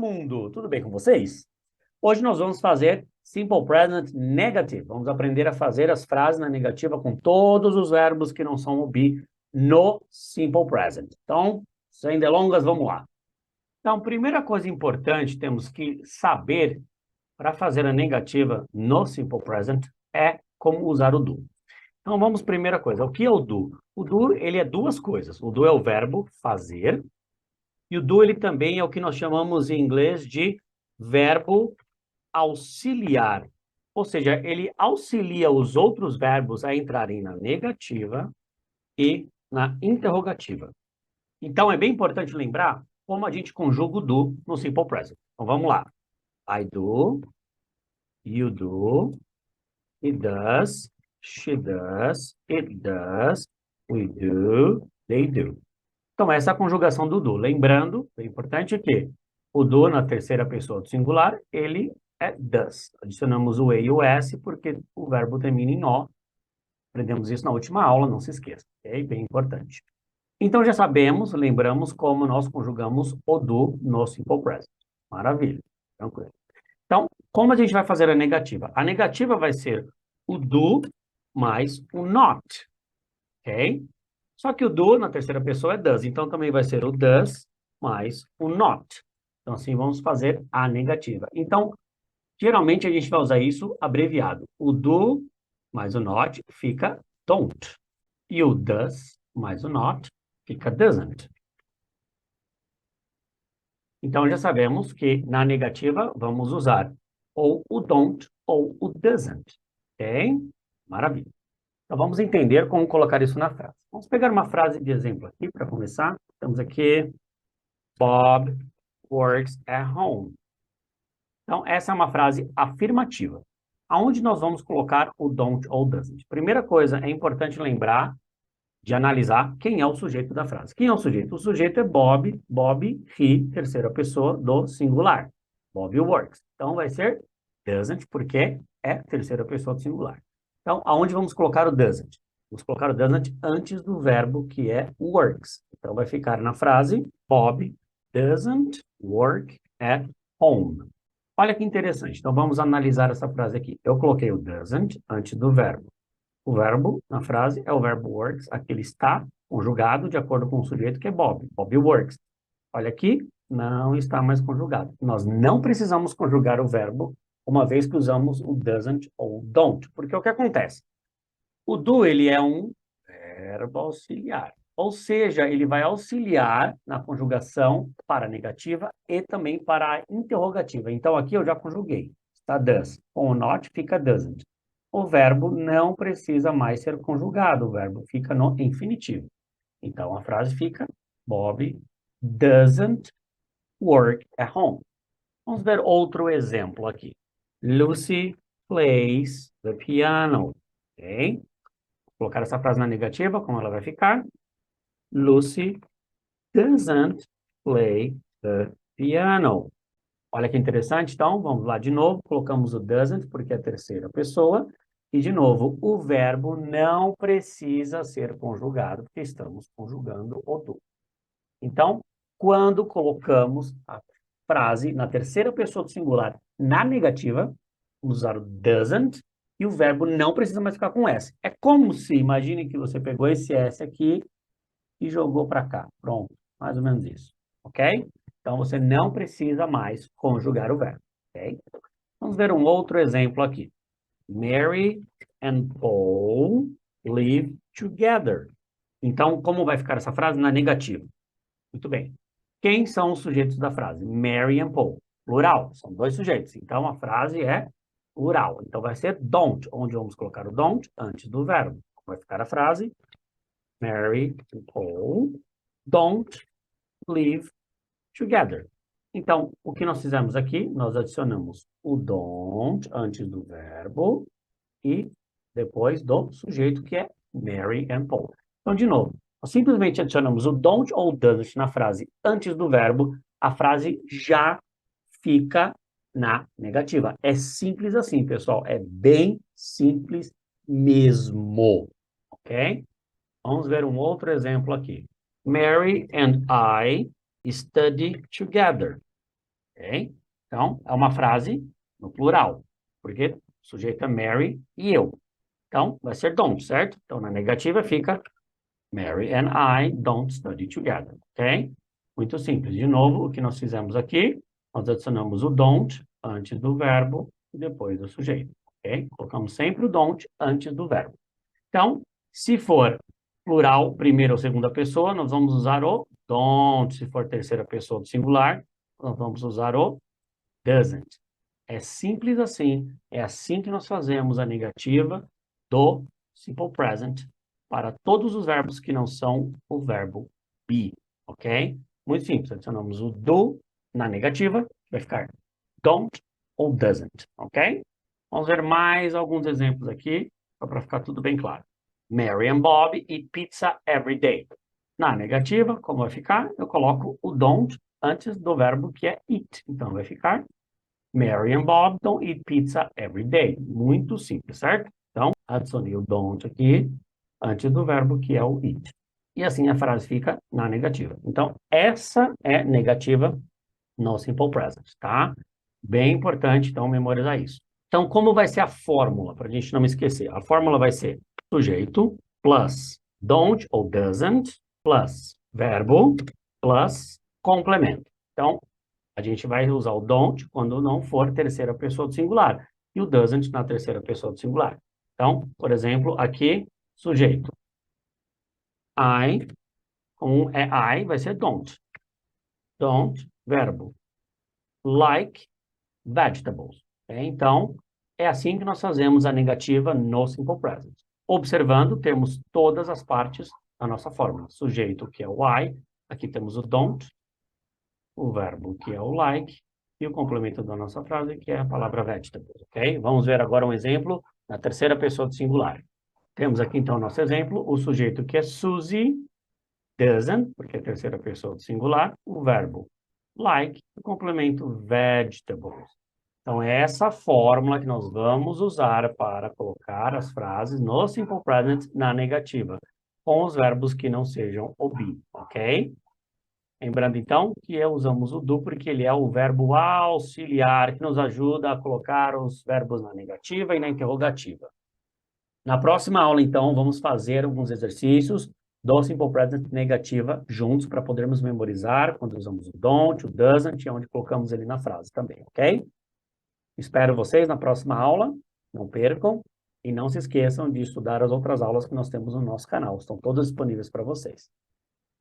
mundo! Tudo bem com vocês? Hoje nós vamos fazer Simple Present Negative. Vamos aprender a fazer as frases na negativa com todos os verbos que não são o be no Simple Present. Então, sem delongas, vamos lá. Então, primeira coisa importante temos que saber para fazer a negativa no Simple Present é como usar o do. Então, vamos primeira coisa. O que é o do? O do, ele é duas coisas. O do é o verbo fazer. E o do, ele também é o que nós chamamos em inglês de verbo auxiliar. Ou seja, ele auxilia os outros verbos a entrarem na negativa e na interrogativa. Então, é bem importante lembrar como a gente conjuga o do no Simple Present. Então, vamos lá. I do, you do, he does, she does, it does, we do, they do. Então, essa é a conjugação do do. Lembrando, é importante que o do na terceira pessoa do singular, ele é does. Adicionamos o e e o s porque o verbo termina em o. Aprendemos isso na última aula, não se esqueça. É bem importante. Então, já sabemos, lembramos como nós conjugamos o do no Simple Present. Maravilha. Tranquilo. Então, como a gente vai fazer a negativa? A negativa vai ser o do mais o not. Ok? Só que o do na terceira pessoa é does, então também vai ser o does mais o not. Então, assim, vamos fazer a negativa. Então, geralmente a gente vai usar isso abreviado. O do mais o not fica don't. E o does mais o not fica doesn't. Então, já sabemos que na negativa vamos usar ou o don't ou o doesn't. Ok? Maravilha. Então, vamos entender como colocar isso na frase. Vamos pegar uma frase de exemplo aqui para começar. Temos aqui, Bob works at home. Então, essa é uma frase afirmativa. Aonde nós vamos colocar o don't ou doesn't? Primeira coisa, é importante lembrar de analisar quem é o sujeito da frase. Quem é o sujeito? O sujeito é Bob, he, terceira pessoa do singular. Bob works. Então, vai ser doesn't, porque é terceira pessoa do singular. Então, aonde vamos colocar o doesn't? Vamos colocar o doesn't antes do verbo que é works. Então, vai ficar na frase, Bob doesn't work at home. Olha que interessante. Então, vamos analisar essa frase aqui. Eu coloquei o doesn't antes do verbo. O verbo na frase é o verbo works. Aqui ele está conjugado de acordo com o sujeito que é Bob. Bob works. Olha aqui, não está mais conjugado. Nós não precisamos conjugar o verbo uma vez que usamos o doesn't ou don't. Porque o que acontece? O do, ele é um verbo auxiliar. Ou seja, ele vai auxiliar na conjugação para a negativa e também para a interrogativa. Então, aqui eu já conjuguei. Está does. Com o not fica doesn't. O verbo não precisa mais ser conjugado. O verbo fica no infinitivo. Então, a frase fica Bob doesn't work at home. Vamos ver outro exemplo aqui. Lucy plays the piano. Ok? Vou colocar essa frase na negativa, como ela vai ficar? Lucy doesn't play the piano. Olha que interessante, então, vamos lá de novo. Colocamos o doesn't, porque é a terceira pessoa. E, de novo, o verbo não precisa ser conjugado, porque estamos conjugando o do. Então, quando colocamos a frase na terceira pessoa do singular na negativa, vamos usar o doesn't, e o verbo não precisa mais ficar com S. É como se, imagine que você pegou esse S aqui e jogou para cá. Pronto, mais ou menos isso. Ok? Então, você não precisa mais conjugar o verbo. Ok? Vamos ver um outro exemplo aqui. Mary and Paul live together. Então, como vai ficar essa frase na negativa? Muito bem. Quem são os sujeitos da frase? Mary and Paul. Plural. São dois sujeitos. Então, a frase é plural. Então, vai ser don't, onde vamos colocar o don't antes do verbo. Vai ficar a frase Mary and Paul don't live together. Então, o que nós fizemos aqui? Nós adicionamos o don't antes do verbo e depois do sujeito que é Mary and Paul. Então, de novo, nós simplesmente adicionamos o don't ou doesn't na frase antes do verbo, a frase já fica na negativa. É simples assim, pessoal. É bem simples mesmo. Ok? Vamos ver um outro exemplo aqui. Mary and I study together. ok? Então, é uma frase no plural, porque o sujeito é Mary e eu. Então, vai ser don't, certo? Então, na negativa fica Mary and I don't study together, ok? Muito simples. De novo, o que nós fizemos aqui, nós adicionamos o don't antes do verbo e depois do sujeito, ok? Colocamos sempre o don't antes do verbo. Então, se for plural, primeira ou segunda pessoa, nós vamos usar o don't. Se for terceira pessoa do singular, nós vamos usar o doesn't. É simples assim, é assim que nós fazemos a negativa do simple present para todos os verbos que não são o verbo be, ok? Muito simples, adicionamos o do na negativa, vai ficar don't ou doesn't, ok? Vamos ver mais alguns exemplos aqui, só para ficar tudo bem claro. Mary and Bob eat pizza every day. Na negativa, como vai ficar? Eu coloco o don't antes do verbo que é eat. Então, vai ficar Mary and Bob don't eat pizza every day. Muito simples, certo? Então, adicionei o don't aqui antes do verbo que é o eat. E assim a frase fica na negativa. Então, essa é negativa no simple present, tá? Bem importante, então, memorizar isso. Então, como vai ser a fórmula, para a gente não esquecer? A fórmula vai ser sujeito plus don't ou doesn't plus verbo plus complemento. Então, a gente vai usar o don't quando não for terceira pessoa do singular e o doesn't na terceira pessoa do singular. Então, por exemplo, aqui, sujeito. I, I, vai ser don't. Don't, verbo. Like vegetables. Então, é assim que nós fazemos a negativa no simple present. Observando, temos todas as partes da nossa fórmula. Sujeito, que é o I, aqui temos o don't, o verbo, que é o like, e o complemento da nossa frase, que é a palavra vegetables, ok? Vamos ver agora um exemplo na terceira pessoa do singular. Temos aqui, então, nosso exemplo, o sujeito que é Suzy, doesn't, porque é a terceira pessoa do singular, o verbo like, o complemento vegetables. Então, é essa fórmula que nós vamos usar para colocar as frases no simple present na negativa, com os verbos que não sejam o be, ok? Lembrando, então, que usamos o do porque ele é o verbo auxiliar que nos ajuda a colocar os verbos na negativa e na interrogativa. Na próxima aula, então, vamos fazer alguns exercícios do simple present negativa juntos para podermos memorizar quando usamos o don't, o doesn't e onde colocamos ele na frase também, ok? Espero vocês na próxima aula, não percam e não se esqueçam de estudar as outras aulas que nós temos no nosso canal, estão todas disponíveis para vocês.